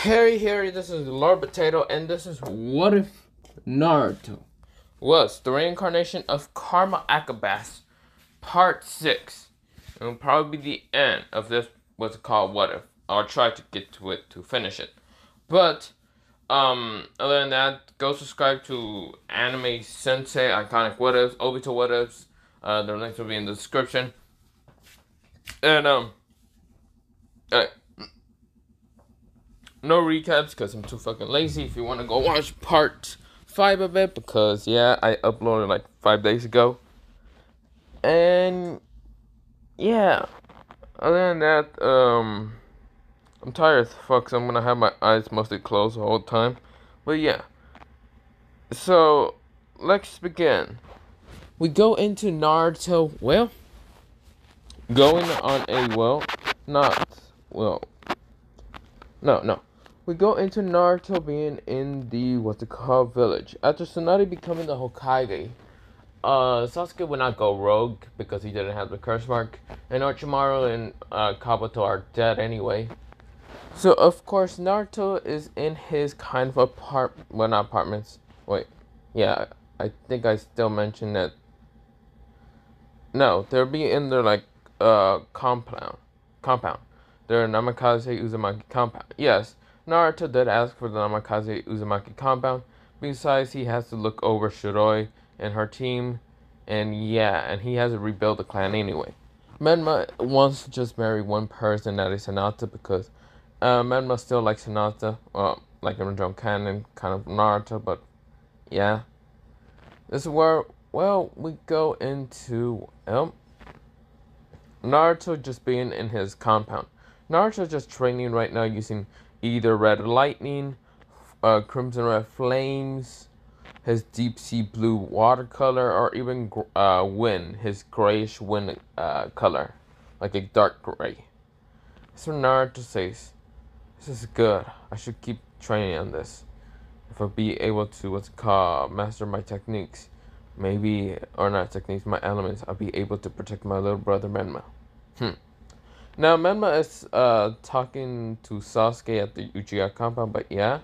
Harry, this is Lord Potato, and this is What If Naruto was the reincarnation of Karma Akabane, Part 6. It will probably be the end of this, what's it called, What If. I'll try to get to it to finish it. But, other than that, go subscribe to Anime Sensei, Iconic What Ifs, Obito What Ifs. The links will be in the description. And, alright. No recaps because I'm too fucking lazy. If you want to go watch part 5 of it, because yeah, I uploaded like 5 days ago. And yeah, other than that, I'm tired as fuck, so I'm gonna have my eyes mostly closed the whole time. But yeah, so let's begin. We go into Naruto. Well, going on a not well. No. We go into Naruto being in the what's it called village. After Tsunade becoming the Hokage, Sasuke would not go rogue because he didn't have the curse mark, and Orochimaru and Kabuto are dead anyway. So of course Naruto is in his kind of not apartments. Wait, yeah, I think I still mentioned that. No, they'll be in their like compound. Their Namikaze Uzumaki compound. Yes, Naruto did ask for the Namikaze Uzumaki compound. Besides, he has to look over Shiroi and her team, and yeah, and he has to rebuild the clan anyway. Menma wants to just marry one person, that is Hinata, because Menma still likes Hinata, well, like in the canon, kind of Naruto, but yeah. This is where, well, we go into Naruto just being in his compound. Naruto just training right now using either red lightning, crimson red flames, his deep sea blue watercolor, or even wind, his grayish wind color, like a dark gray. So Naruto says, "This is good. I should keep training on this. If I be able to what's it called master my techniques, maybe or not techniques, my elements, I'll be able to protect my little brother Menma." Now Menma is talking to Sasuke at the Uchiha compound, but yeah.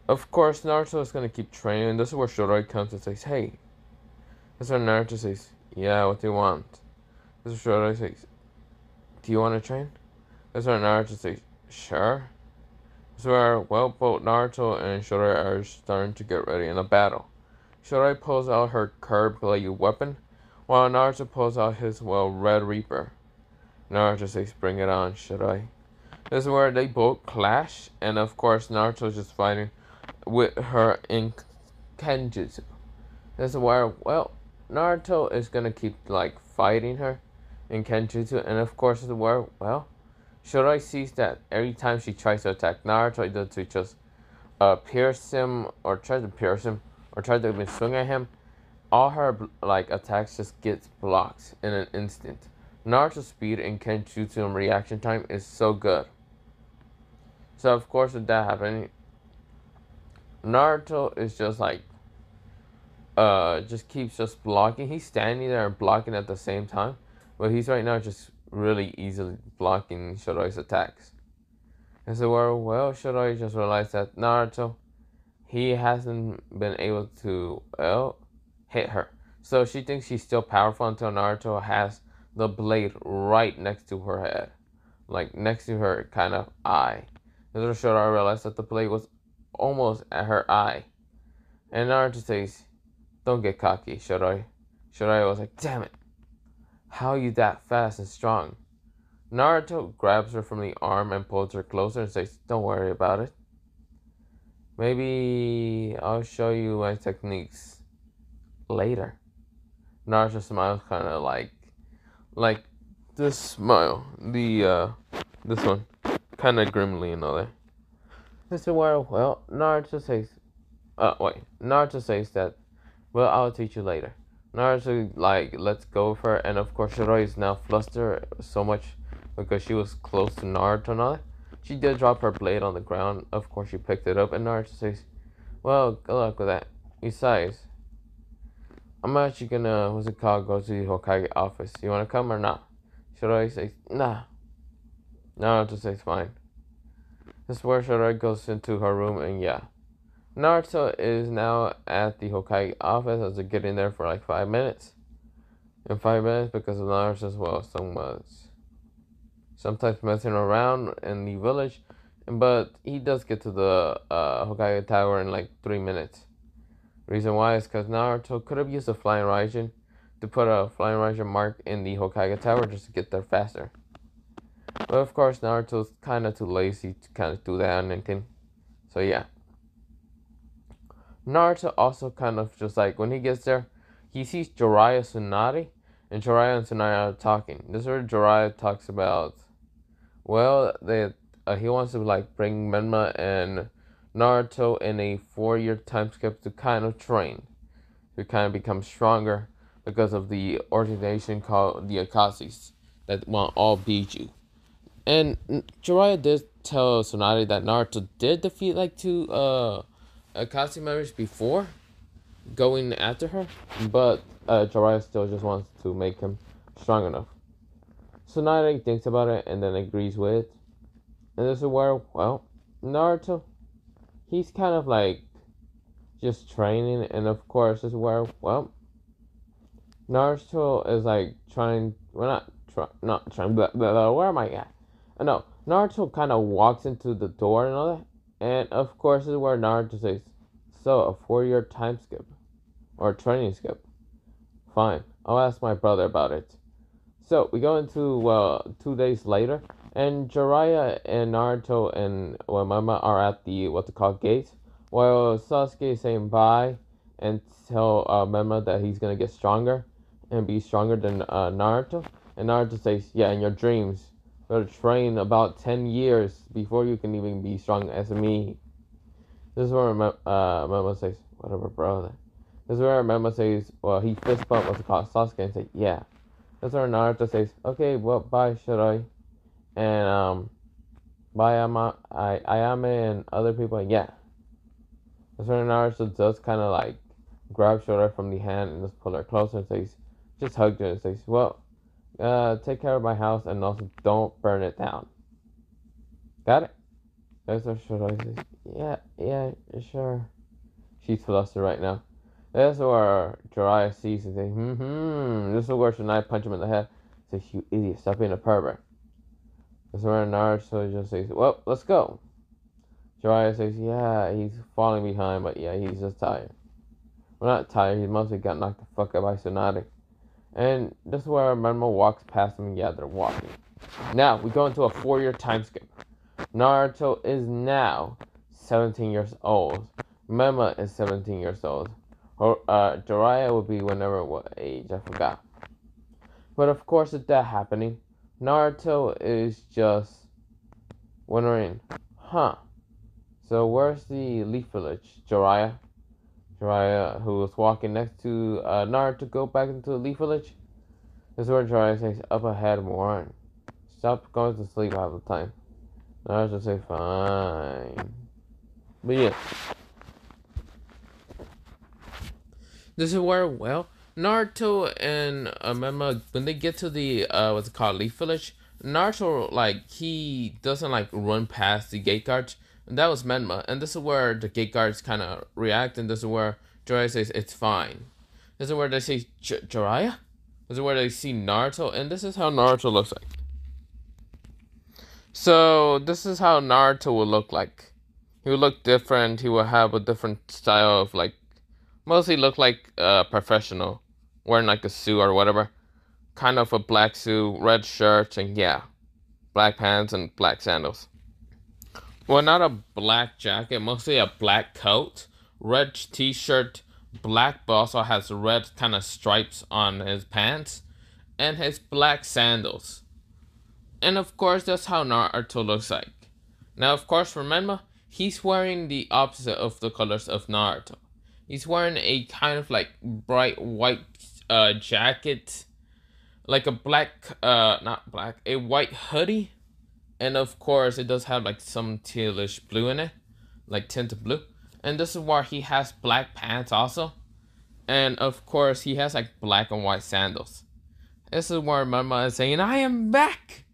Of course Naruto is gonna keep training. This is where Shiroi comes and says, "Hey." This is where Naruto says, "Yeah, what do you want?" This is where Shiroi says, "Do you want to train?" This is where Naruto says, "Sure." This is where, well, both Naruto and Shiroi are starting to get ready in a battle. Shiroi pulls out her curved blade weapon, while Naruto pulls out his, well, Red Reaper. Naruto says, "Bring it on, Shiroi." This is where they both clash, and of course Naruto's just fighting with her in Kenjutsu. This is where, well, Naruto is gonna keep like fighting her in Kenjutsu, and of course this is where, well, Shiroi sees that every time she tries to attack Naruto, either to just pierce him or try to pierce him or try to even swing at him, all her like attacks just gets blocked in an instant. Naruto's speed in Kenjutsu and reaction time is so good. So of course with that happening, Naruto is just like just keeps just blocking. He's standing there and blocking at the same time, but he's right now just really easily blocking Shiroi's attacks. And so well Shiroi just realized that Naruto, he hasn't been able to, well, hit her. So she thinks she's still powerful until Naruto has the blade right next to her head. Like next to her kind of eye. Little Shiroi realized that the blade was almost at her eye. And Naruto says, "Don't get cocky, Shiroi." Shiroi was like, "Damn it. How are you that fast and strong?" Naruto grabs her from the arm and pulls her closer and says, "Don't worry about it. Maybe I'll show you my techniques later." Naruto smiles kind of like this smile. This one. Kind of grimly and all that. This is where, well, Naruto says that, "Well, I'll teach you later." Naruto, like, lets go of her, and of course Shiroi is now flustered so much because she was close to Naruto and all that. She did drop her blade on the ground. Of course she picked it up, and Naruto says, "Well, good luck with that. Besides, I'm actually gonna, go to the Hokage office. You wanna come or not?" Shiroi says, "Nah." Naruto says, "Fine." This is where Shiroi goes into her room, and yeah. Naruto is now at the Hokage office as they're getting there for like 5 minutes. In 5 minutes, because of Naruto as well, so much. Sometimes messing around in the village, but he does get to the Hokage Tower in like 3 minutes. Reason why is because Naruto could have used a Flying Raijin to put a Flying Raijin mark in the Hokage Tower just to get there faster. But of course, Naruto's kind of too lazy to kind of do that or anything. So yeah. Naruto also kind of just like when he gets there, he sees Jiraiya Tsunade, and Jiraiya and Tsunade are talking. This is where Jiraiya talks about, well, he wants to like bring Menma and Naruto in a 4-year time skip to kind of train, to kind of become stronger because of the organization called the Akashis that want all beat you. And Jiraiya did tell Tsunade that Naruto did defeat like 2 Akashi members before going after her, but Jiraiya still just wants to make him strong enough. Tsunade thinks about it and then agrees with it. And this is where, well, Naruto, he's kind of like just training, and of course, this is where, well, Naruto is like trying, well, not trying, where am I at? No, Naruto kind of walks into the door and all that, and of course, this is where Naruto says, so, a 4-year time skip, or training skip. Fine, I'll ask my brother about it. So, we go into, well, 2 days later, and Jiraiya and Naruto and Mama are at the, what's it called, gate, while Sasuke is saying bye, and tell Mema that he's gonna get stronger, and be stronger than Naruto. And Naruto says, yeah, in your dreams, you gotta train about 10 years before you can even be strong as me. This is where Mema says, whatever, brother. This is where Mema says, well, he fist bump what's it called, Sasuke, and say, yeah. This is where Naruto says, okay, well, bye, Shiroi. And, bye, Ayame and other people, yeah. This is where Naruto does kind of like grab Shiroi from the hand and just pull her closer and says, just hug her and says, well, take care of my house and also don't burn it down. Got it? That's what Shiroi says. Yeah, sure. She's flustered right now. That's where Jiraiya sees and says, This is where Tsunade punch him in the head. Says, you idiot, stop being a pervert. That's where Naruto just says, well, let's go. Jiraiya says, yeah, he's falling behind, but yeah, he's just tired. Well, not tired, he mostly got knocked the fuck out by Tsunade. And this is where Menma walks past him, and yeah, they're walking. Now, we go into a 4-year time skip. Naruto is now 17 years old. Menma is 17 years old. Jiraiya would be whenever, what age, I forgot. But of course, with that happening, Naruto is just wondering, so where's the Leaf Village? Jiraiya, who was walking next to Naruto, go back into the Leaf Village. This is where Jiraiya says, up ahead, moron. Stop going to sleep half the time. Naruto say, fine. But yeah. This is where, well, Naruto and Menma, when they get to the, what's it called, Leaf Village, Naruto, like, he doesn't, like, run past the gate guards. And that was Menma. And this is where the gate guards kind of react. And this is where Jiraiya says, it's fine. This is where they say, Jiraiya? This is where they see Naruto. And this is how Naruto looks like. So, this is how Naruto will look like. He would look different. He will have a different style of, like, mostly look like a professional. Wearing, like, a suit or whatever. Kind of a black suit, red shirt, and yeah. Black pants and black sandals. Well, not a black jacket, mostly a black coat, red t-shirt, black, but also has red kind of stripes on his pants, and his black sandals. And of course, that's how Naruto looks like. Now, of course, for Menma, he's wearing the opposite of the colors of Naruto. He's wearing a kind of like bright white jacket, like a black, not black, a white hoodie. And of course, it does have like some tealish blue in it, like tinted blue. And this is where he has black pants also. And of course, he has like black and white sandals. This is where Mama is saying, I am back!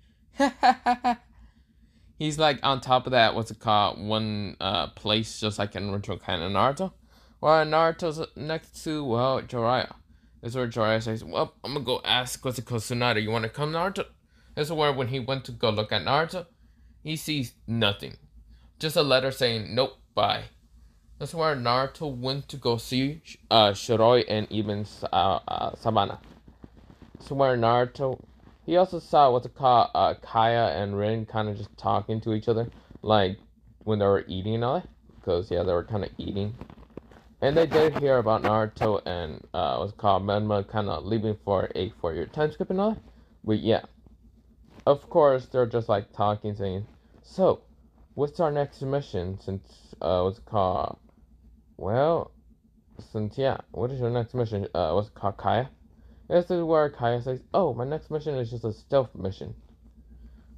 He's like on top of that, what's it called? One place just like in Naruto kind of Naruto. While Naruto's next to, well, Jiraiya. This is where Jiraiya says, well, I'm gonna go ask what's it called, Tsunade, you wanna come, Naruto? This is where when he went to go look at Naruto, he sees nothing. Just a letter saying, nope, bye. That's where Naruto went to go see Shiroi and even Sabana. So where Naruto, he also saw what's it called, Kaya and Rin kind of just talking to each other, like when they were eating and all that, because yeah, they were kind of eating. And they did hear about Naruto and what's it called, Menma kind of leaving for a 4-year time skip and all that. But yeah, of course they're just like talking, saying, so, what's our next mission since what's it called? Well, since yeah, what is your next mission? What's it called, Kaya? This is where Kaya says, oh, my next mission is just a stealth mission.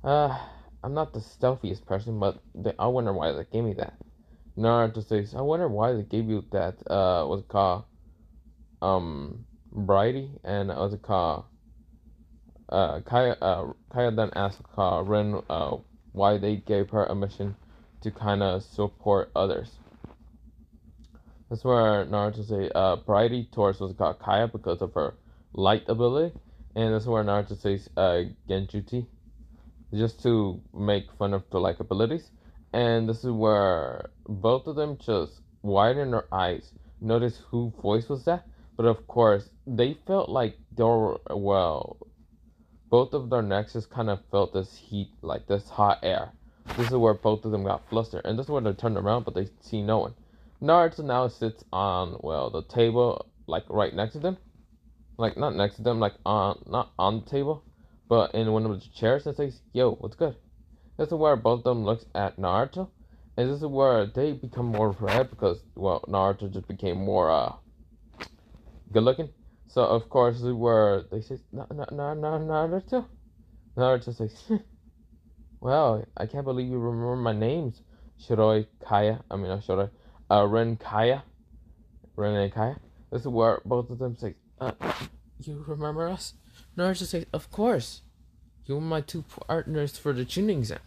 Uh, I'm not the stealthiest person, but I wonder why they gave me that. Naruto says, I wonder why they gave you that, what's it called, Brighty, and what's it called, Kaya then asked Ren, why they gave her a mission to kind of support others. That's where Naruto says, Brighty towards what's it called, Kaya because of her light ability, and that's where Naruto says Genjutsu, just to make fun of the like abilities. And this is where both of them just widen their eyes, notice who voice was that. But of course, they felt like they were, well, both of their necks just kind of felt this heat, like this hot air. This is where both of them got flustered, and this is where they turned around, but they see no one. Naruto now sits on, well, the table, like right next to them, like not next to them, like not on the table, but in one of the chairs, and says, "Yo, what's good?" This is where both of them looks at Naruto, and this is where they become more red because, well, Naruto just became more good looking. So of course, this is where they say, Naruto. Naruto says, "Well, I can't believe you remember my names, Shiroi Kaya. I mean, not Shiroi, Ren Kaya, Ren and Kaya." This is where both of them say, you remember us?" Naruto says, "Of course. You were my two partners for the tuning exam.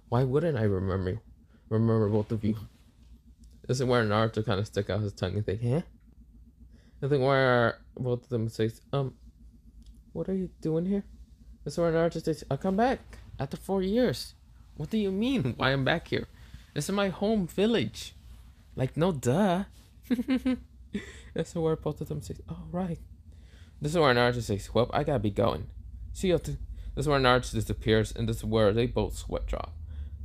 Why wouldn't I remember both of you?" This is where Naruto kind of stuck out his tongue and think, huh? I think where both of them says, what are you doing here? This is where Naruto says, I'll come back after 4 years. What do you mean, why I'm back here? This is my home village. Like, no duh. This is where both of them say, oh, right. This is where Naruto says, well, I gotta be going. See you. This is where Naruto disappears, and this is where they both sweat drop.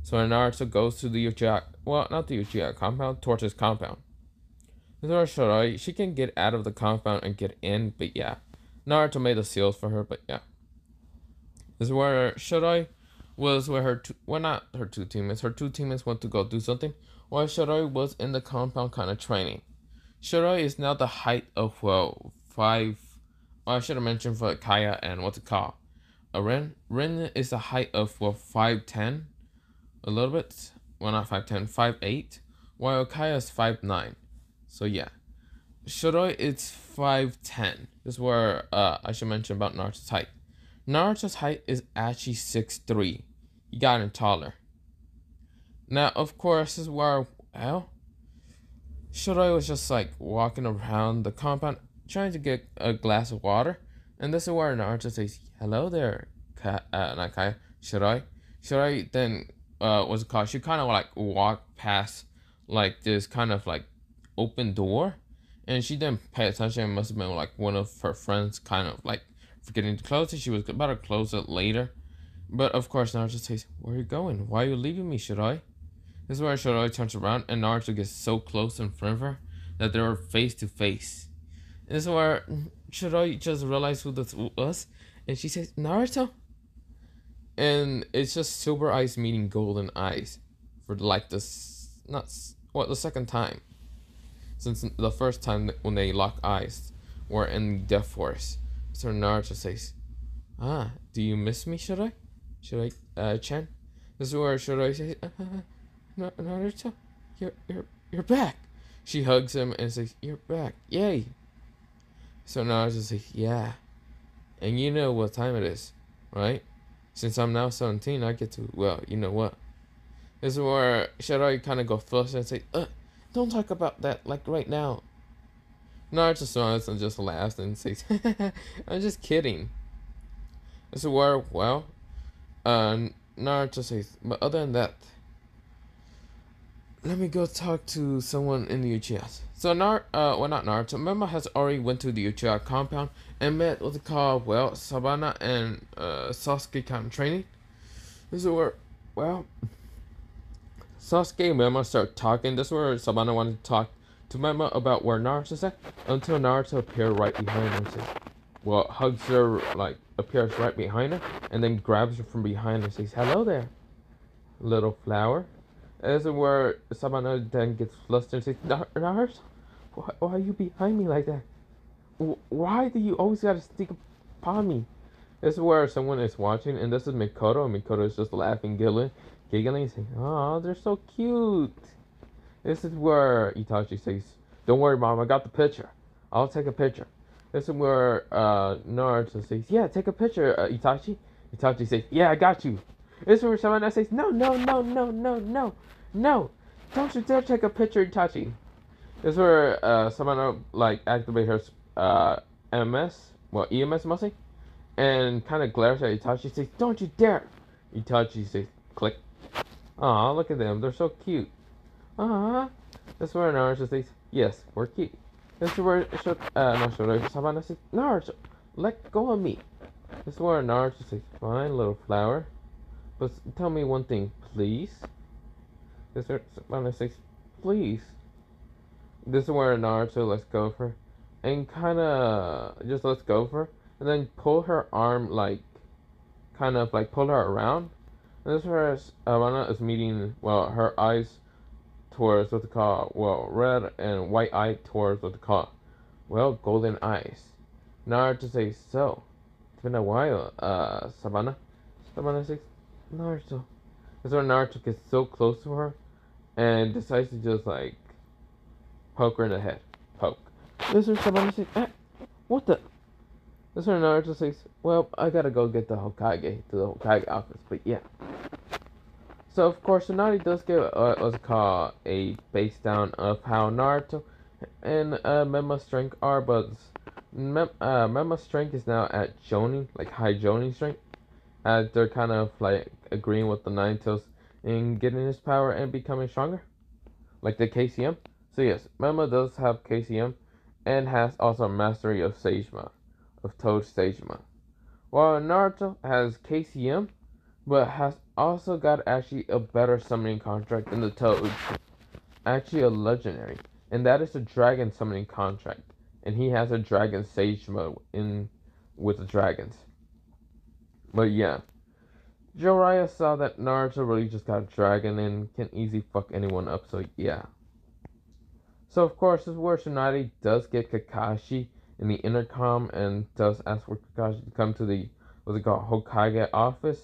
So when Naruto goes to the Uchiha, well, not the Uchiha compound, towards his compound. This is where Shiroi, she can get out of the compound and get in, but yeah. Naruto made the seals for her, but yeah. This is where Shiroi was where her not her two teammates. Her two teammates went to go do something, while Shiroi was in the compound kind of training. Shiroi is now the height of, well, 5. Well, I should have mentioned for Kaya and what's it called? Ren. Ren is the height of, well, 5'10", a little bit. Well, not 5'10", 5'8", while Kaya is 5'9". So yeah, Shiroi is 5'10". This is where I should mention about Naruto's height. Naruto's height is actually 6'3". He got taller. Now, of course, this is where, well, Shiroi was just like walking around the compound trying to get a glass of water, and this is where Naruto says, "Hello there, not Kaya, Shiroi." Shiroi then what's it called? She kind of like walked past like this kind of like open door, and she didn't pay attention. It must have been like one of her friends kind of like forgetting to close it. She was about to close it later, but of course Naruto says, "Where are you going? Why are you leaving me, Shiroi?" This is where Shiroi turns around and Naruto gets so close in front of her that they were face to face. And this is where Shiroi just realized who this was, and she says, "Naruto?" And it's just silver eyes meeting golden eyes for like this, not what, the second time since the first time when they lock eyes were in Death Force. So Naruto says, do you miss me, Shiroi? Chan? This is where Shiroi says, Naruto, you're back. She hugs him and says, "You're back, yay!" So Naruto says, "Yeah, and you know what time it is, right? Since I'm now 17, I get to, well, you know what? This is where Shiroi kind of go flustered and say, don't talk about that, like, right now. Naruto smiles and just laughs and says, I'm just kidding. This is where, well, Naruto says, but other than that, let me go talk to someone in the Uchihas. So well, not Naruto. Mema has already went to the Uchiha compound and met what's it called, well, Sabana and Sasuke kind of training. This is where, well, Sasuke and Mema start talking. This is where Sabana wanted to talk to Mema about where Naruto's at, until Naruto appeared right behind her and says, well, hugs her, like, appears right behind her, and then grabs her from behind and says, hello there, little flower. As it were, Sabana then gets flustered and says, Naruto, why are you behind me like that? Why do you always gotta sneak upon me? This is where someone is watching, and this is Mikoto, and Mikoto is just laughing, giggling, saying, oh, they're so cute. This is where Itachi says, don't worry, Mom, I got the picture. I'll take a picture. This is where Naruto says, yeah, take a picture, Itachi. Itachi says, yeah, I got you. This is where Sabana says, no, don't you dare take a picture, Itachi. This is where Sabana, like, activate her MS, well, EMS mostly, and kind of glares at Itachi, says, don't you dare. Itachi says, click. Aw, look at them, they're so cute. Aw. This is where Naruto says, yes, we're cute. This is where Sabana says, Naruto, let go of me. This is where Naruto says, fine, little flower. But tell me one thing, please. This is where Sabana says, please. This is where Naruto lets go of her. And kinda just lets go of her. And then pull her arm, like, kind of like pull her around. And this is where Sabana is meeting, well, her eyes towards what they call, well, red and white eye towards what they call, well, golden eyes. Naruto says, so, it's been a while, Sabana. Sabana says, Naruto. That's where Naruto gets so close to her and decides to just, like, poke her in the head. Poke. This is where Sabana says, what the? This is where Naruto says, well, I gotta go get the Hokage to the Hokage office, but yeah. So, of course, Tsunade does get what's called a base down of how Naruto and Mema's strength are, but Mema's strength is now at Jonin, like high Jonin strength, as they're kind of like agreeing with the Nine Tails in getting his power and becoming stronger, like the KCM. So yes, Mema does have KCM and has also mastery of Sagema, of Toad Sagema, while Naruto has KCM, but has also got actually a better summoning contract than the Toads. Actually a legendary. And that is the Dragon summoning contract. And he has a Dragon Sage mode in with the dragons. But yeah. Jiraiya saw that Naruto really just got a dragon and can easily fuck anyone up, so yeah. So of course this is where Tsunade does get Kakashi in the intercom and does ask for Kakashi to come to the what's it called, Hokage office.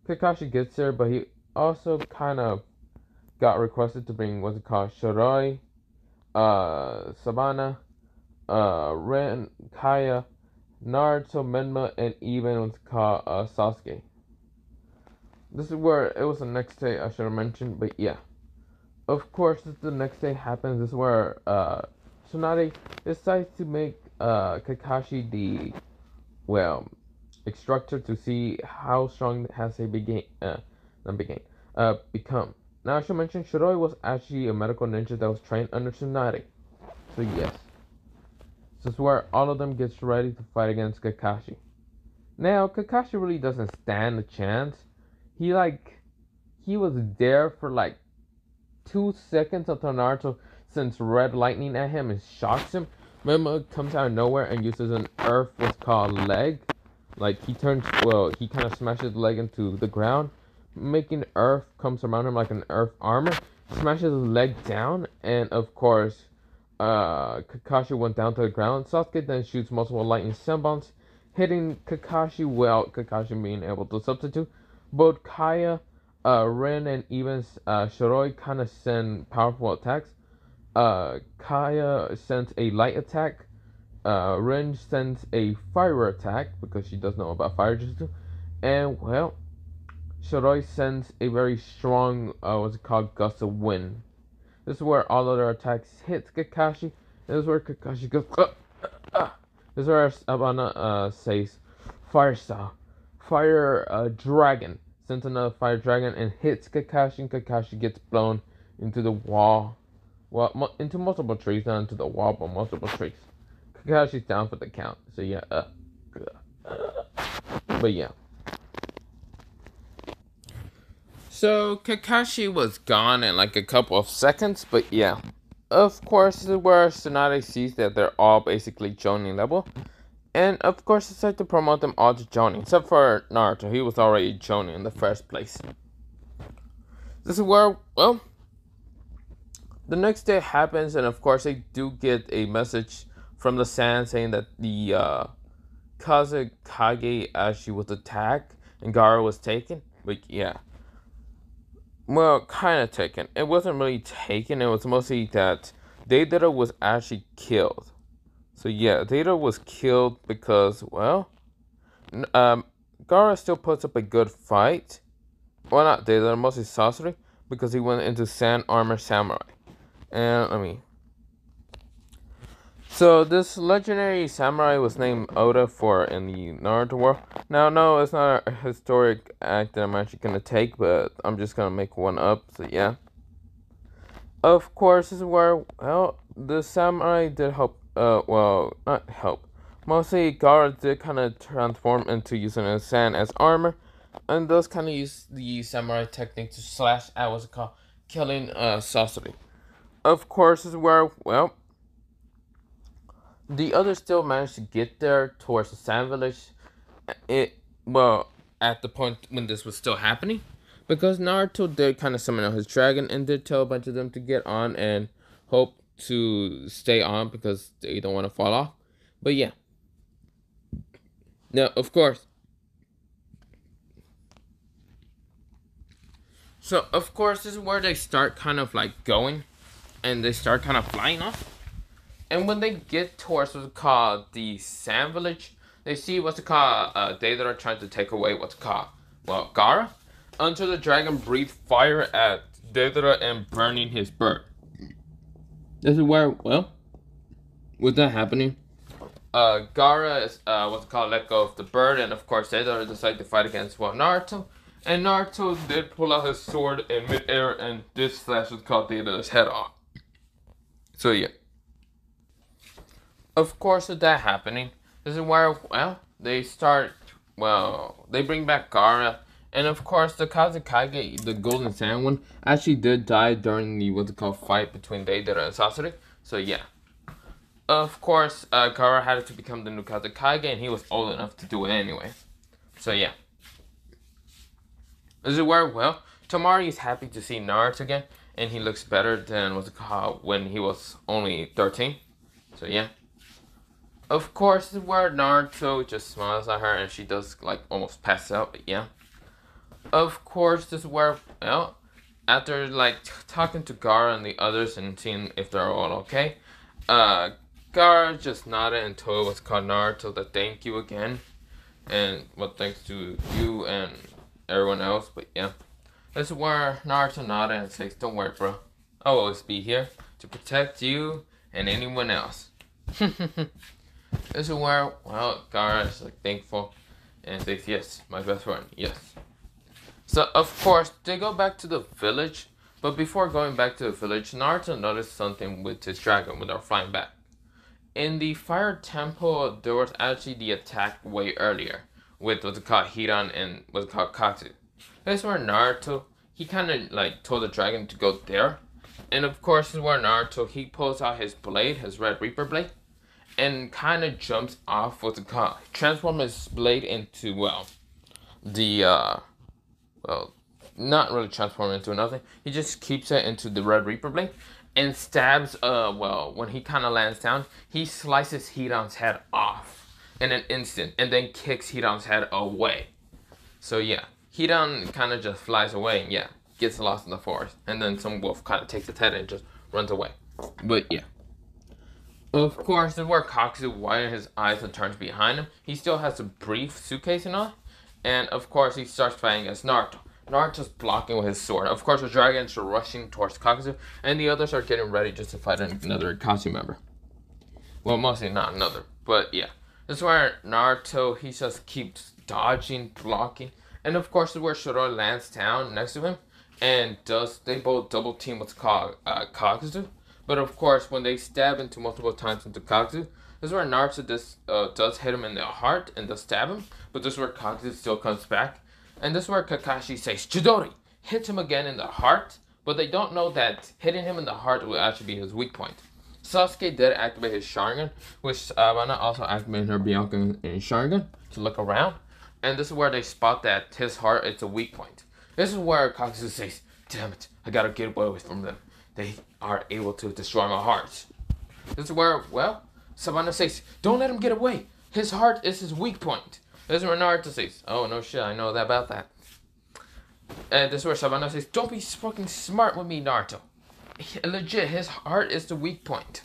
Kakashi gets there, but he also kind of got requested to bring what's it called, Shiroi, Sabana, Ren, Kaya, Naruto, Menma, and even what's it called, Sasuke. This is where it was the next day I should have mentioned, but yeah. Of course, this is the next day happens. This is where Tsunade decides to make Kakashi the, well, instructor to see how strong has he become. Now I should mention Shiroi was actually a medical ninja that was trained under Tsunade. So yes. This is where all of them gets ready to fight against Kakashi. Now Kakashi really doesn't stand a chance. He was there for like 2 seconds until Naruto sends red lightning at him and shocks him. Mema comes out of nowhere and uses an earth what's called leg. Like, he kind of smashes the leg into the ground, making earth comes around him like an earth armor, smashes his leg down, and of course, Kakashi went down to the ground. Sasuke then shoots multiple lightning sunbombs, hitting Kakashi without Kakashi being able to substitute. Both Kaya, Ren, and even Shiroi kind of send powerful attacks. Kaya sends a light attack. Ren sends a fire attack because she does know about fire jutsu, and well, Shiroi sends a very strong, what's it called, gust of wind. This is where all other attacks hit Kakashi. This is where Kakashi goes, This is where Abana says, Fire Style. Fire Dragon. Sends another Fire Dragon and hits Kakashi, and Kakashi gets blown into the wall. Well, into multiple trees, not into the wall, but multiple trees. Kakashi's down for the count. So yeah, but yeah. So Kakashi was gone in like a couple of seconds, but yeah. Of course, this is where Tsunade sees that they're all basically Jonin level. And of course, decide to promote them all to Jonin, except for Naruto. He was already Jonin in the first place. This is where, well, the next day happens, and of course, they do get a message from the Sand saying that the Kazekage actually was attacked and Gaara was taken. But yeah. Well, kind of taken. It wasn't really taken. It was mostly that Deidara was actually killed. So yeah, Deidara was killed because, well, Gaara still puts up a good fight. Well, not Deidara, mostly Sasori, because he went into Sand Armor Samurai. And so this legendary samurai was named Oda for in the Naruto world. Now, no, it's not a historic act that I'm actually gonna take, but I'm just gonna make one up. So yeah. Of course, this is where, well, the samurai did help. Well, not help. Mostly, Gaara did kind of transform into using his sand as armor, and those kind of use the samurai technique to slash at what's it called, killing Sasori. Of course, this is where, well, the others still managed to get there towards the Sand Village. At the point when this was still happening, because Naruto did kind of summon out his dragon and did tell a bunch of them to get on and hope to stay on because they don't want to fall off. But yeah. Now, of course. So, of course, this is where they start kind of like going and they start kind of flying off. And when they get towards what's called the Sand Village, they see what's called Deidara trying to take away what's called, well, Gaara, until the dragon breathed fire at Deidara and burning his bird. This is where, well, with that happening, Gaara is what's called let go of the bird, and of course Deidara decided to fight against Naruto. And Naruto did pull out his sword in midair and this slash was called Deidara's head off. So yeah. Of course, with that happening, this is where, well, they bring back Gaara, and of course, the Kazekage, the Golden Sand one, actually did die during the, what's it called, fight between Deidara and Sasori, so yeah. Of course, Gaara had to become the new Kazekage, and he was old enough to do it anyway, so yeah. This is where, well, Tamari is happy to see Naruto again, and he looks better than, what's it called, when he was only 13, so yeah. Of course, this is where Naruto just smiles at her and she does, like, almost pass out, but yeah. Of course, this is where, well, after, like, talking to Gaara and the others and seeing if they're all okay, Gaara just nodded and told what's called Naruto that thank you again. And, well, thanks to you and everyone else, but yeah. This is where Naruto nodded and says, don't worry, bro. I'll always be here to protect you and anyone else. This is where, well, Gaara is like thankful and says, yes, my best friend, yes. So, of course, they go back to the village, but before going back to the village, Naruto noticed something with his dragon when they were flying back. In the Fire Temple, there was actually the attack way earlier, with what's called Hiran and what's called Katsu. This is where Naruto, he kind of like told the dragon to go there. And of course, this is where Naruto, he pulls out his blade, his Red Reaper blade, and kind of jumps off what's it called, transform his blade into, well, not really transform into nothing. He just keeps it into the Red Reaper blade and stabs, when he kind of lands down, he slices Hiran's head off in an instant and then kicks Hiran's head away. So yeah, Hiran kind of just flies away and yeah, gets lost in the forest. And then some wolf kind of takes its head and just runs away. But yeah. Of course, this is where Kakuzu widens his eyes and turns behind him. He still has a brief suitcase and all. And of course, he starts fighting against Naruto. Naruto's blocking with his sword. Of course, the dragons are rushing towards Kakuzu, and the others are getting ready just to fight another Akatsuki member. Well, mostly not another, but yeah. This is where Naruto, he just keeps dodging, blocking, and of course, this is where Shiroi lands down next to him, and they both double team what's called Kakuzu. But of course, when they stab into multiple times into Kakuzu, this is where Naruto does hit him in the heart and does stab him, but this is where Kakuzu still comes back. And this is where Kakashi says, Chidori, hit him again in the heart, but they don't know that hitting him in the heart will actually be his weak point. Sasuke did activate his Sharingan, which Savannah also activated her Byakugan in Sharingan to look around. And this is where they spot that his heart is a weak point. This is where Kakuzu says, damn it, I gotta get away from them. They are able to destroy my heart. This is where, well, Savannah says, don't let him get away. His heart is his weak point. This is where Naruto says, oh, no shit, I know about that. And this is where Savannah says, don't be fucking smart with me, Naruto. Legit, his heart is the weak point.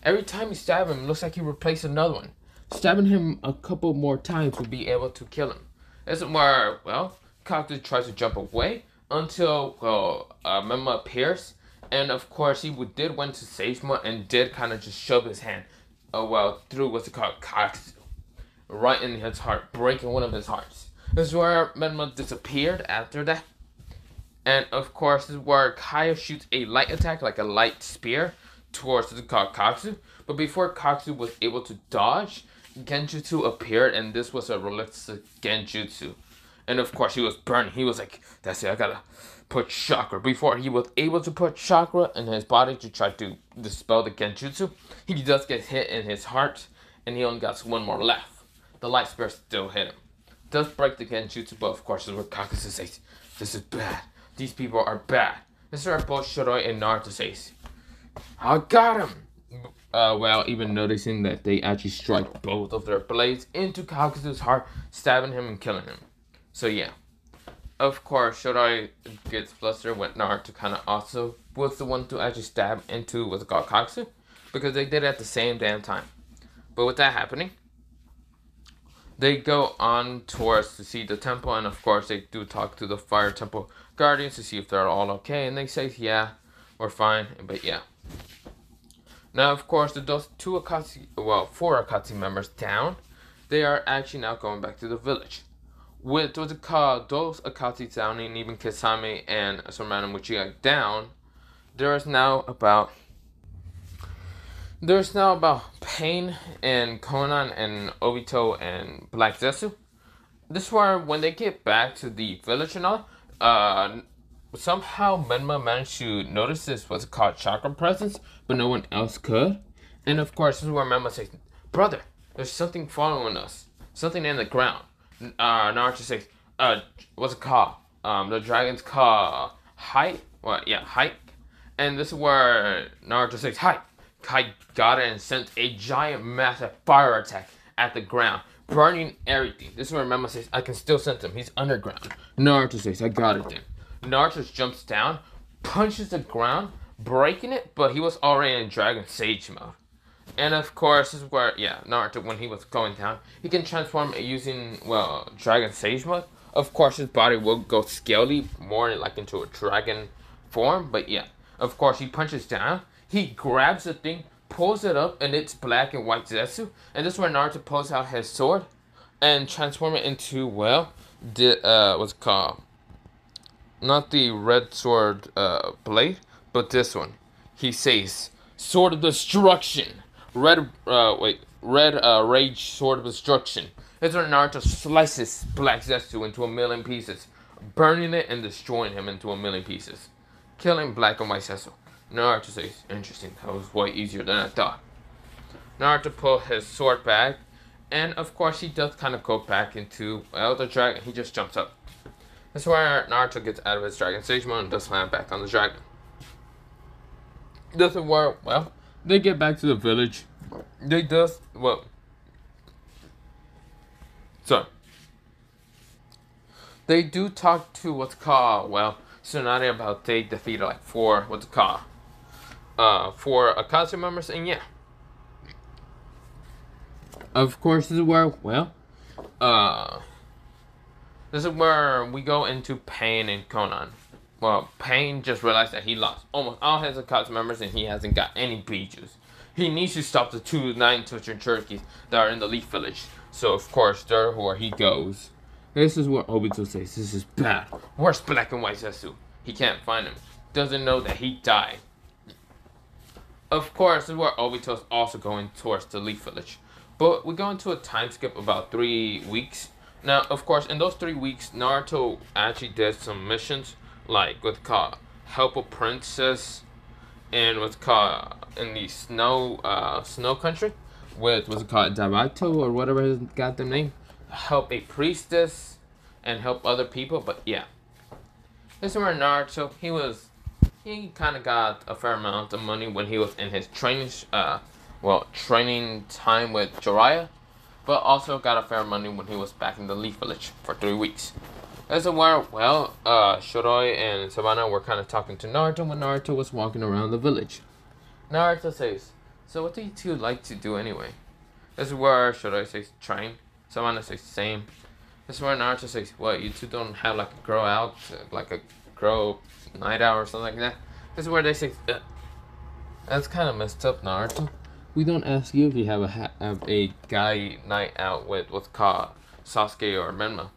Every time you stab him, it looks like he replaced another one. Stabbing him a couple more times would be able to kill him. This is where, well, Kakuzu tries to jump away until, Mema appears. And of course, he did went to Seishima and did kind of just shove his hand, through what's it called, Kakuzu. Right in his heart, breaking one of his hearts. This is where Menma disappeared after that. And of course, this is where Kaya shoots a light attack, like a light spear, towards the Kakuzu. But before Kakuzu was able to dodge, Genjutsu appeared, and this was a realistic Genjutsu. And of course, he was burning. He was like, that's it, I gotta put chakra. Before he was able to put chakra in his body to try to dispel the Genjutsu, he does get hit in his heart, and he only got one more left. The light spear still hit him. Does break the Genjutsu, but of course, this is where Kakuzu says, this is bad. These people are bad. This is where both Shiroi and Naruto says, I got him! Well, even noticing that they actually strike both of their blades into Kakuzu's heart, stabbing him and killing him. So yeah. Of course, Shiroi gets flustered when Naruto kind of also was the one to actually stab into what's called Kakuzu, because they did it at the same damn time. But with that happening, they go on towards to see the temple, and of course they do talk to the fire temple guardians to see if they're all okay, and they say, yeah, we're fine, but yeah. Now, of course, those four Akatsuki members down, they are actually now going back to the village. With what's it called, those Akatsuki down, and even Kisame and Sormana Muchiya down, there's now about Pain and Conan and Obito and Black Zetsu. This is where when they get back to the village and all, somehow Menma managed to notice this what's called chakra presence, but no one else could. And of course, this is where Menma says, brother, there's something following us. Something in the ground. Naruto says, what's it called? The dragon's called Height. Well, yeah, Height. And this is where Naruto says, Height. Kai got it and sent a giant massive fire attack at the ground, burning everything. This is where Menma says, I can still sense him. He's underground. Naruto says, I got it then. Naruto jumps down, punches the ground, breaking it, but he was already in Dragon Sage mode. And of course, this is where, yeah, Naruto, when he was going down, he can transform using, Dragon Sage mode. Of course, his body will go scaly, more like into a dragon form, but yeah. Of course, he punches down. He grabs the thing, pulls it up, and it's black and white Zetsu. And this is where Naruto pulls out his sword and transform it into, what's it called? Not the red sword blade, but this one. He says, Sword of Destruction. Red Rage Sword of Destruction. This is where Naruto slices Black Zetsu into 1,000,000 pieces, burning it and destroying him into 1,000,000 pieces, killing Black and White Zetsu. Naruto says, interesting, that was way easier than I thought. Naruto pulls his sword back, and of course he does kind of go back into, the dragon. He just jumps up. That's where Naruto gets out of his Dragon Sage mode and does land back on the dragon. This is where, they get back to the village. They do talk to what's called, Tsunade about they defeated like four Akatsuki members, and yeah. Of course, this is where, this This is where we go into Pain and Conan. Well, Pain just realized that he lost almost all his cast members and he hasn't got any Bijus. He needs to stop the 2 9-toucher turkeys that are in the Leaf Village. So, of course, there's where he goes. This is where Obito says, this is bad. Where's Black and White Zetsu? He can't find him. Doesn't know that he died. Of course, this is where Obito's also going towards the Leaf Village. But we go into a time skip about 3 weeks. Now, of course, in those 3 weeks, Naruto actually did some missions, like what's called Help a Princess, and what's called in the snow country, with what's it called Naruto or whatever his goddamn name. Help a priestess and help other people. But yeah, this is where Naruto he kind of got a fair amount of money when he was in his training time with Jiraiya, but also got a fair money when he was back in the Leaf Village for 3 weeks. As a while, Shiroi and Savannah were kind of talking to Naruto when Naruto was walking around the village. Naruto says, so what do you two like to do anyway? This is where Shiroi says, train. Savannah says, same. This is where Naruto says, what, you two don't have like a grow out, like a grow night out or something like that? This is where they say, that's kind of messed up, Naruto. We don't ask you if you have a guy night out with what's called Sasuke or Menma.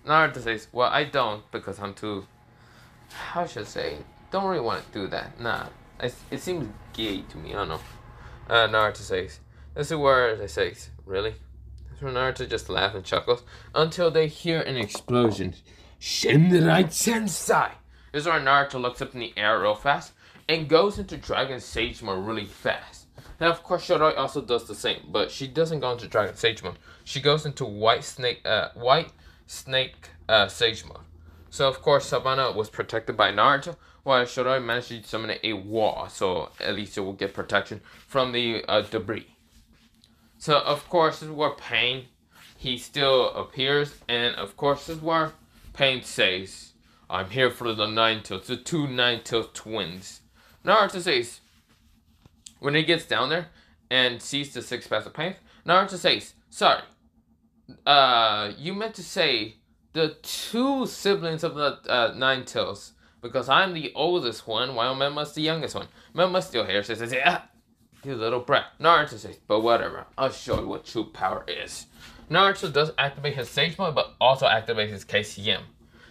Naruto says, well, I don't because I'm too, how should I say, don't really want to do that. Nah, it seems gay to me, I don't know. Naruto says, this is where they say, really? This is where Naruto just laughs and chuckles until they hear an explosion. Shinrai Sensei! This is where Naruto looks up in the air real fast and goes into Dragon Sage mode really fast. Now, of course, Shiroi also does the same, but she doesn't go into Dragon Sage mode. She goes into White Snake Sage mode. So, of course, Savannah was protected by Naruto, while Shiroi managed to summon a wall, so at least it will get protection from the debris. So, of course, this is where Pain, he still appears, and of course, this is where Pain says, I'm here for the Nine-Tails, the 2 Nine-Tails twins. Naruto says, when he gets down there and sees the 6 paths of pain, Naruto says, sorry, you meant to say the 2 siblings of the Nine-Tails, because I'm the oldest one, while Menma's the youngest one. Menma's still here, says, yeah, you little brat. Naruto says, but whatever, I'll show you what true power is. Naruto does activate his Sage Mode, but also activates his KCM.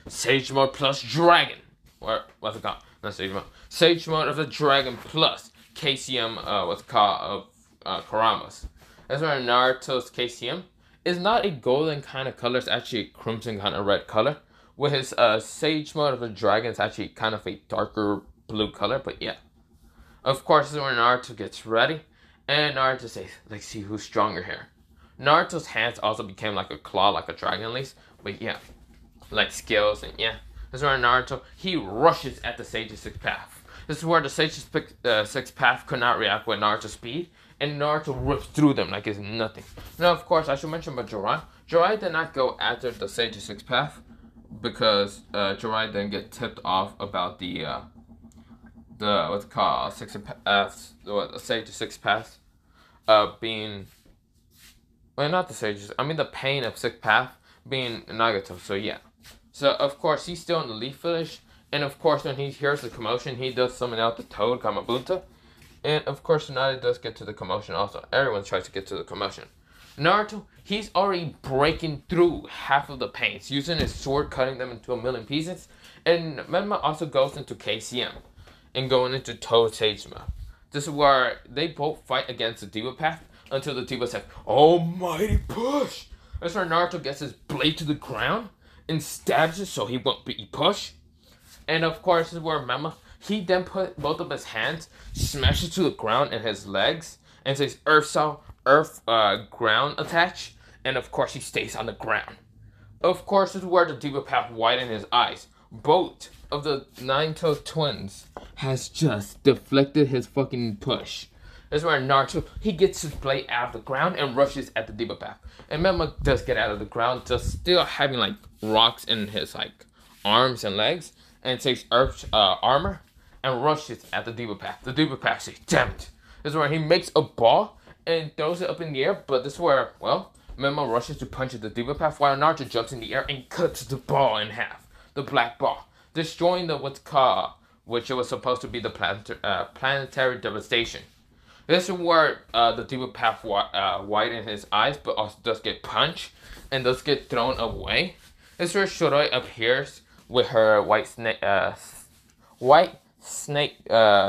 Sage Mode plus Dragon. Or, what's it called? Not Sage Mode. Sage Mode of the Dragon plus KCM, what's it called, of Karamas. That's why Naruto's KCM is not a golden kind of color, it's actually a crimson kind of red color. With his Sage Mode of the Dragon, it's actually kind of a darker blue color, but yeah. Of course, this is where Naruto gets ready, and Naruto says, let's see who's stronger here. Naruto's hands also became like a claw, like a dragon leaf, but yeah, like skills, and yeah. This is where Naruto, he rushes at the Sage's 6th path. This is where the Sage's 6th path could not react with Naruto's speed, and Naruto rips through them like it's nothing. Now, of course, I should mention about Jiraiya. Jiraiya did not go after the Sage's 6th path, because Jiraiya didn't get tipped off about the what's it called, the Sage's 6th path, being, well, not the Sage's, I mean the pain of 6th path being Nagato, so yeah. So, of course, he's still in the Leaf Village, and of course, when he hears the commotion, he does summon out the Toad, Kamabunta, and of course, Tsunade does get to the commotion also. Everyone tries to get to the commotion. Naruto, he's already breaking through half of the paints, using his sword, cutting them into a million pieces, and Menma also goes into KCM, and going into Toad Sage mode. This is where they both fight against the Diva Path, until the Diva says, almighty push! That's where Naruto gets his blade to the ground, and stabs it so he won't be pushed. And of course, this is where Menma, he then put both of his hands, smashes to the ground and his legs, and says ground attach, and of course he stays on the ground. Of course, this is where the Diva Path widened his eyes. Both of the Nine-Tails twins has just deflected his fucking push. This is where Naruto, he gets his blade out of the ground and rushes at the Diva Path. And Menma does get out of the ground, just still having like rocks in his like arms and legs, and takes Earth's armor and rushes at the Diva Path. The Diva Path says, damn it. This is where he makes a ball and throws it up in the air, but this is where, well, Memo rushes to punch at the Diva Path while Naruto jumps in the air and cuts the ball in half. The black ball, destroying the what's called, which was supposed to be the planetary devastation. This is where the Diva Path widen his eyes, but also does get punched and does get thrown away. This is where Shoroi appears with her white snake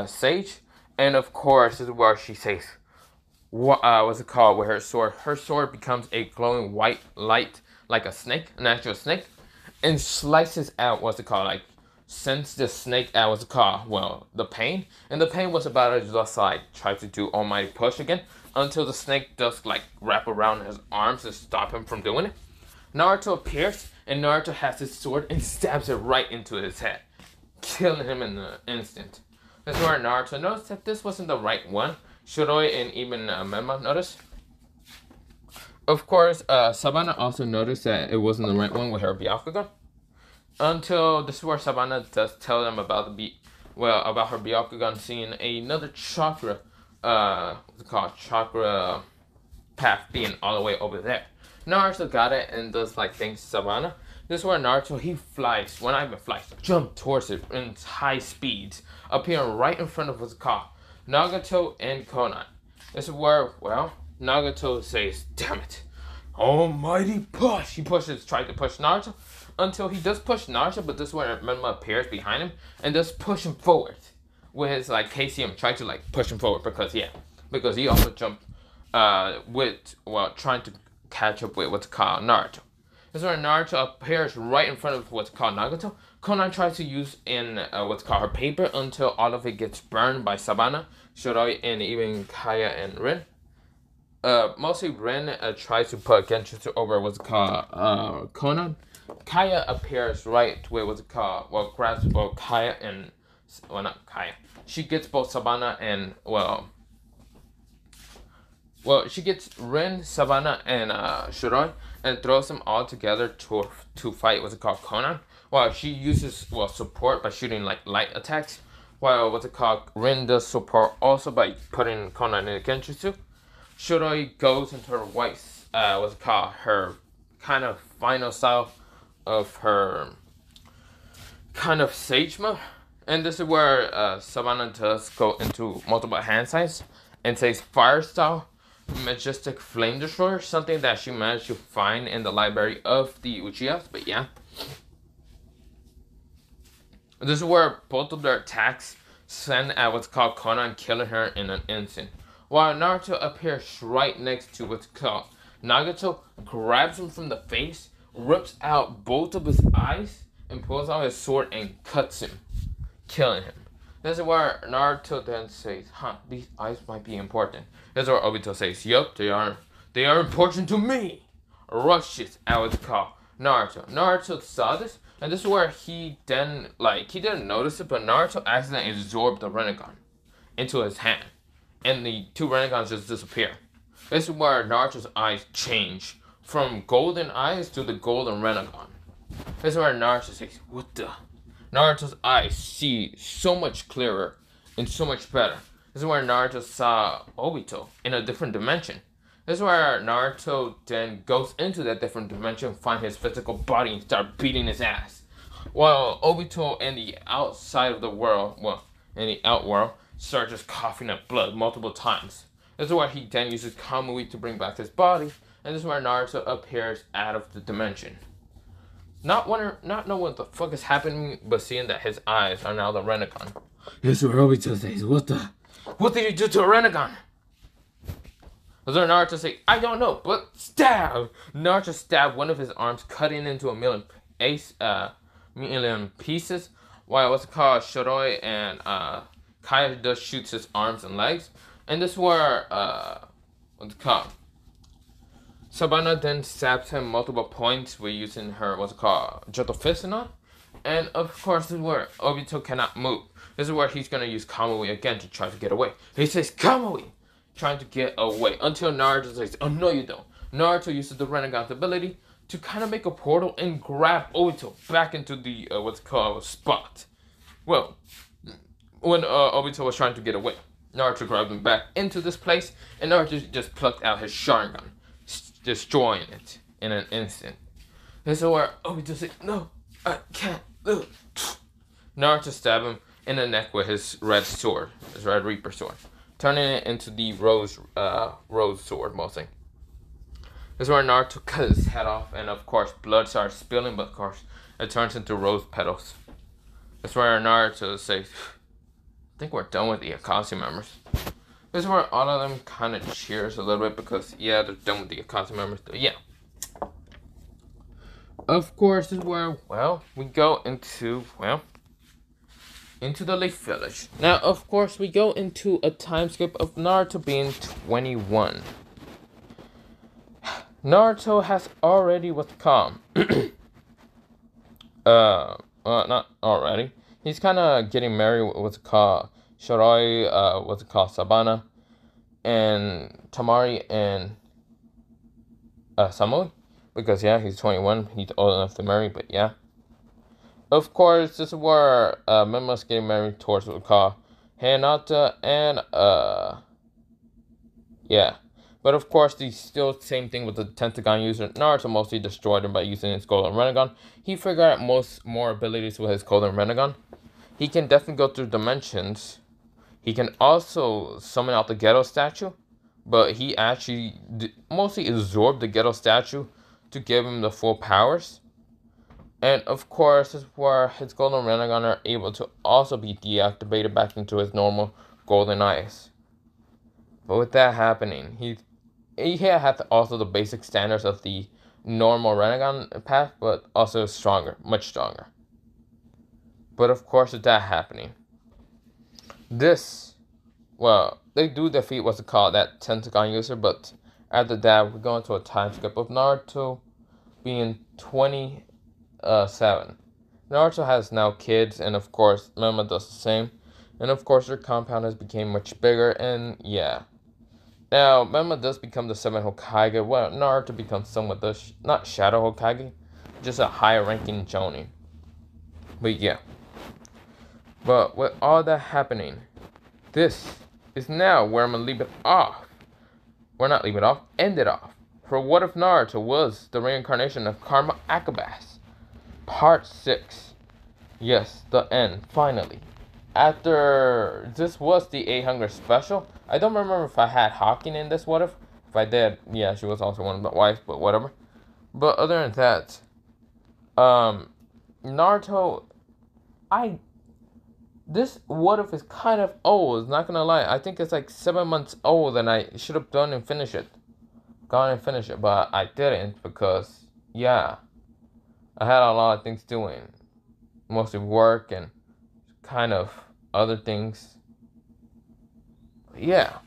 sage, and of course this is where she says, what's it called, with her sword. Her sword becomes a glowing white light like a snake, an actual snake, and slices out, what's it called, like, sends the snake out, what's it called, well, the pain. And the pain was about to just like try to do almighty push again until the snake does like wrap around his arms and stop him from doing it. Naruto appears, and Naruto has his sword and stabs it right into his head, killing him in an instant. That's where Naruto noticed that this wasn't the right one. Shiroi and even Mema noticed. Of course, Savannah also noticed that it wasn't the right one with her Byakugan. Until this is where Savannah does tell them about about her Byakugan seeing another chakra, what's it called, chakra path being all the way over there. Naruto got it and does like thanks to Savannah. This is where Naruto, he flies, well not even flies, jump towards it in high speeds, appearing right in front of what's called Nagato and Konan. This is where, well, Nagato says, damn it, almighty push. He tries to push Naruto until he does push Naruto, but this is where Menma appears behind him and does push him forward with his like KCM, trying to like push him forward because he also jumped trying to catch up with what's called Naruto. This is where Naruto appears right in front of what's called Nagato. Konan tries to use in what's called her paper until all of it gets burned by Savannah, Shiroi, and even Kaya and Rin. Mostly Rin tries to put Genjutsu over what's called Konan. Kaya appears right where what's called, grabs both Kaya and, not Kaya. She gets both Savannah and, she gets Rin, Savannah, and Shiroi and throws them all together to fight what's called Konan. While she uses support by shooting like light attacks. While Rin does support also by putting Konan in a Genjutsu. Shiroi goes into her white her kind of final style of her kind of Sagema. And this is where Savannah does go into multiple hand signs and says fire style majestic flame destroyer, something that she managed to find in the library of the Uchihas, but yeah. This is where both of their attacks send at what's called Konan, killing her in an instant. While Naruto appears right next to what's called Nagato, grabs him from the face, rips out both of his eyes, and pulls out his sword and cuts him, killing him. This is where Naruto then says, these eyes might be important. This is where Obito says, yup, they are important to me. Rushes out what's called Naruto. Naruto saw this, and this is where he then, he didn't notice it, but Naruto accidentally absorbed the Rinnegan into his hand. And the two Rennegans just disappear. This is where Naruto's eyes change from golden eyes to the golden Rinnegan. This is where Naruto says, what the? Naruto's eyes see so much clearer and so much better. This is where Naruto saw Obito in a different dimension. This is where Naruto then goes into that different dimension, find his physical body, and start beating his ass. While Obito in the outside of the world, in the outworld, start just coughing up blood multiple times. This is where he then uses Kamui to bring back his body, and this is where Naruto appears out of the dimension. Not knowing what the fuck is happening, but seeing that his eyes are now the Rinnegan. This is where Obito says, what did you do to a Rinnegan? This is where Naruto says, I don't know, but stab! Naruto stabbed one of his arms, cutting into a million pieces, while Shiroi and Kaya does shoots his arms and legs. And this is where Savannah then stabs him multiple points with using her Johto Fisuna. And of course this is where Obito cannot move. This is where he's gonna use Kamui again to try to get away. He says Kamui, trying to get away, until Naruto says, oh no you don't. Naruto uses the Rinnegan's ability to kind of make a portal and grab Obito back into the spot. Well, when Obito was trying to get away, Naruto grabbed him back into this place, and Naruto just plucked out his Sharingan, destroying it in an instant. This is where Obito says, "No, I can't." Naruto stab him in the neck with his red sword, his red Reaper sword, turning it into the rose sword mostly. This is where Naruto cut his head off, and of course blood starts spilling, but of course it turns into rose petals. This is where Naruto says, "I think we're done with the Akatsuki members." This is where all of them kind of cheers a little bit because, yeah, they're done with the Akatsuki members. But yeah. Of course, this is where, well, we go into, into the Leaf Village. Now, of course, we go into a time skip of Naruto being 21. Naruto has already what's called, not already. He's kind of getting married with what's called Shiroi, Sabana, and Tamari, and Samui. Because, yeah, he's 21. He's old enough to marry, but yeah. Of course, this is where Mema's getting married towards what's called Hinata, and, yeah. But of course, the still same thing with the Tentagon user. Naruto mostly destroyed him by using his Golden Rinnegan. He figured out more abilities with his Golden Rinnegan. He can definitely go through dimensions. He can also summon out the Ghetto statue. But he actually mostly absorbed the Ghetto statue to give him the full powers. And of course, this is where his Golden Rinnegan are able to also be deactivated back into his normal golden eyes. But with that happening, he had also the basic standards of the normal Rinnegan path, but also stronger, much stronger. But of course, with that happening, they do defeat what's it called, that Tentagon user, but after that, we go into a time skip of Naruto being 27. Naruto has now kids, and of course, Mema does the same. And of course, their compound has become much bigger, and yeah. Now, Mema does become the 7th Hokage, well, Naruto becomes somewhat not Shadow Hokage, just a higher ranking Jonin. But yeah. But with all that happening, this is now where I'm going to leave it off. Or not leave it off, end it off. For what if Naruto was the reincarnation of Karma Akabane? Part 6. Yes, the end, finally. After, this was the 800 special. I don't remember if I had Hawking in this what if. If I did, yeah, she was also one of the wives, but whatever. But other than that, Naruto, this what if is kind of old, not gonna lie. I think it's like 7 months old, and I should have gone and finished it, but I didn't because, yeah, I had a lot of things doing, mostly work and kind of other things. But yeah,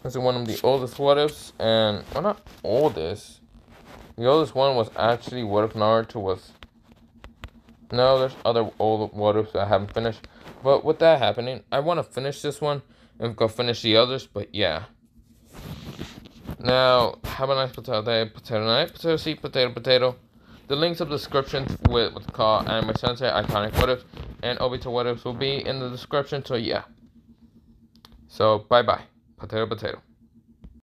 this is one of the oldest what ifs, and well, not oldest. The oldest one was actually what if Naruto was. No, there's other old what ifs that I haven't finished. But with that happening, I want to finish this one and go finish the others. But yeah. Now, have a nice potato day, potato night, potato seed, potato. The links of the descriptions with what's called Anime Sensei, Iconic What Ifs, and Obito What Ifs will be in the description. So yeah. So bye bye. Potato.